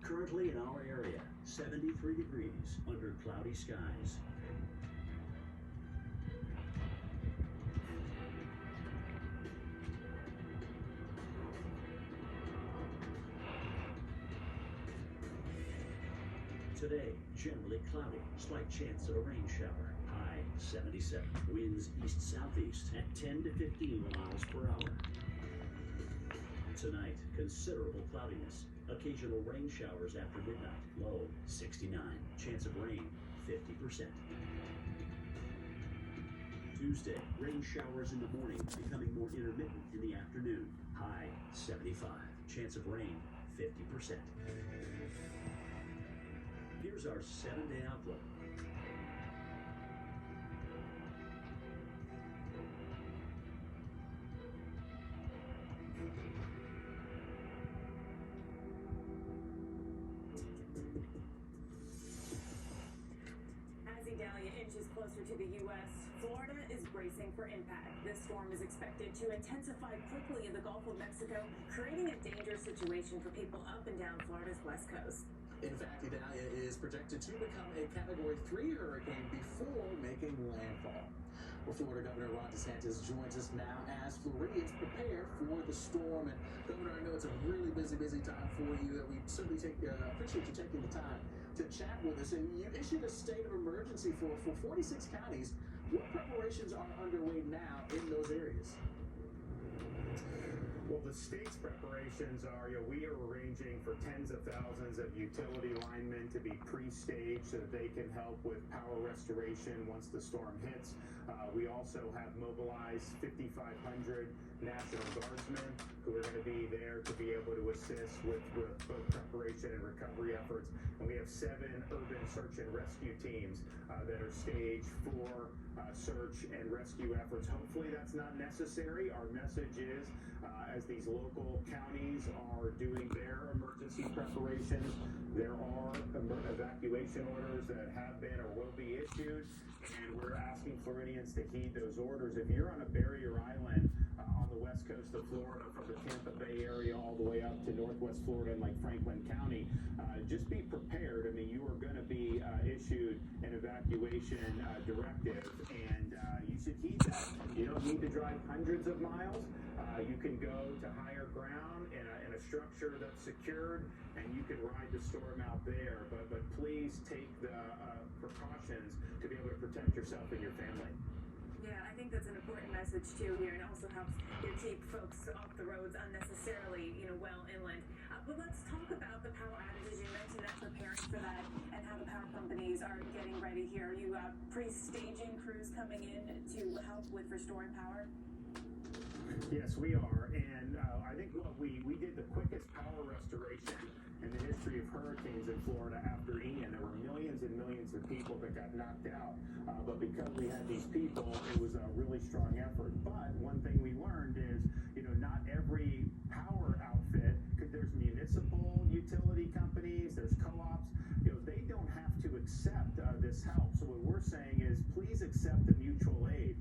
Currently in our area, 73 degrees under cloudy skies. Today, generally cloudy, slight chance of a rain shower. High 77. Winds east-southeast at 10 to 15 miles per hour. Tonight, considerable cloudiness. Occasional rain showers after midnight. Low 69. Chance of rain 50%. Tuesday, rain showers in the morning, becoming more intermittent in the afternoon. High 75. Chance of rain 50%. Here's our 7-day outlook. As Idalia inches closer to the U.S., Florida is bracing for impact. This storm is expected to intensify quickly in the Gulf of Mexico, creating a dangerous situation for people up and down Florida's west coast. In fact, Idalia is projected to become a Category 3 hurricane before making landfall. Well, Florida Governor Ron DeSantis joins us now as Floridians prepare for the storm. And Governor, I know it's a really busy time for you. We certainly appreciate you taking the time to chat with us. And you issued a state of emergency for 46 counties. What preparations are underway now in those areas? Well, the state's preparations are, we are arranging for tens of thousands of utility linemen to be pre-staged so that they can help with power restoration once the storm hits. We also have mobilized 5,500 National Guardsmen who are going to be there to be able to assist with both preparation and recovery efforts. And we have 7 urban search and rescue teams that are staged for search and rescue efforts. Hopefully that's not necessary. Our message is, as these local counties are doing their emergency preparations, there are evacuation orders that have been or will be issued, and we're asking Floridians to heed those orders. If you're on a barrier island on the west coast of Florida, from the Tampa Bay area all the way up to northwest Florida and like Franklin County, just be prepared. I mean, you are going to be issued an evacuation directive, and you should heed that. You don't need to drive hundreds of miles. You can go to higher ground in a structure that's secured, and you can ride the storm out there. But please take the precautions to be able to protect yourself and your family. Yeah, I think that's an important message too here, and it also helps keep folks off the roads unnecessarily, well inland. But let's talk about the power outages. You mentioned that preparing for that and how the power companies are getting ready here. Are you pre-staging crews coming in to help with restoring power? Yes, we are, and I think we did the quickest power restoration in the history of hurricanes in Florida after Ian. There were millions and millions of people that got knocked out, but because we had these people, it was a really strong effort. But one thing we learned is, not every power outfit, because there's municipal utility companies, there's co-ops, they don't have to accept this help. So what we're saying is, please accept the mutual aid.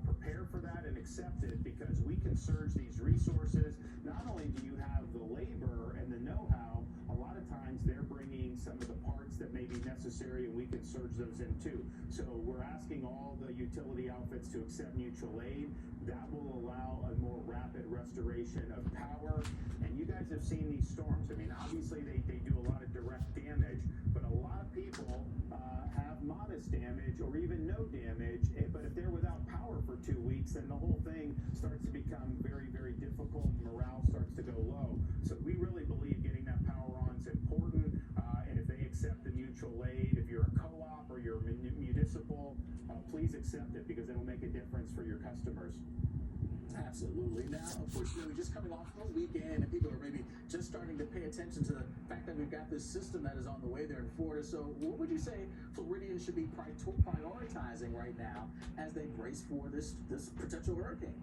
Prepare for that and accept it, because we can surge these resources. Not only do you have the labor and the know-how, a lot of times they're bringing some of the parts that may be necessary, and we can surge those in too. So we're asking all the utility outfits to accept mutual aid. That will allow a more rapid restoration of power. And you guys have seen these storms. I mean, obviously they do a lot of direct damage, but a lot of people have modest damage or even no damage. But if they're without power for 2 weeks, then the whole thing starts to become very, very difficult. Morale starts to go low. So we really believe getting that power on is important. And if they accept the mutual aid, if you're a co-op or you're municipal, please accept it, because it'll make a difference for your customers. Absolutely. Now, unfortunately, just coming off from a weekend, and people are maybe just starting to pay attention to the fact that we've got this system that is on the way there in Florida. So what would you say Floridians should be prioritizing right now as they brace for this potential hurricane?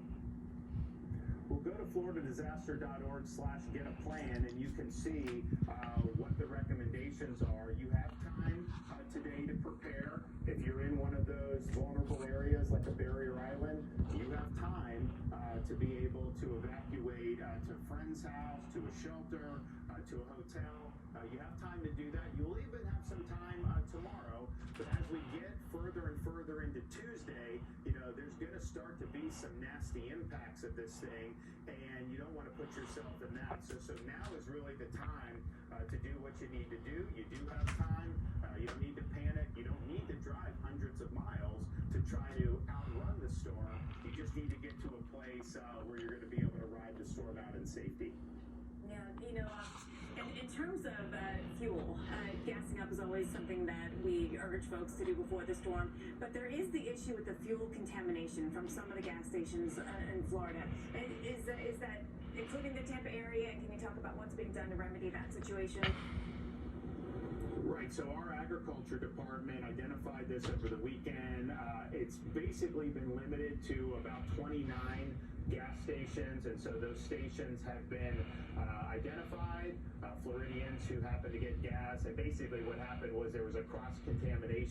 Well, go to floridadisaster.org/get-a-plan, and you can see what the recommendations are. You have time today to prepare. If you're in one of those vulnerable areas like a barrier island, you have time to be able to evacuate to a friend's house, to a shelter, to a hotel. You have time to do that. You'll even have some time tomorrow. But as we get further and further into Tuesday, there's going to start to be some nasty impacts of this thing, and you don't want to put yourself in that. So now is really the time to do what you need to do. You do have time. You don't need to panic. You don't need to drive hundreds of miles to try to outrun the storm. You just need to get to a place where you're going to be able to ride the storm out in safety. Yeah, in terms of fuel, gassing up is always something that we urge folks to do before the storm. But there is the issue with the fuel contamination from some of the gas stations in Florida. Is that including the Tampa area? And can you talk about what's being done to remedy that situation? Right, so our agriculture department identified this over the weekend. It's basically been limited to about 29 gas stations, and so those stations have been identified. Floridians who happened to get gas, and basically what happened was there was a cross-contamination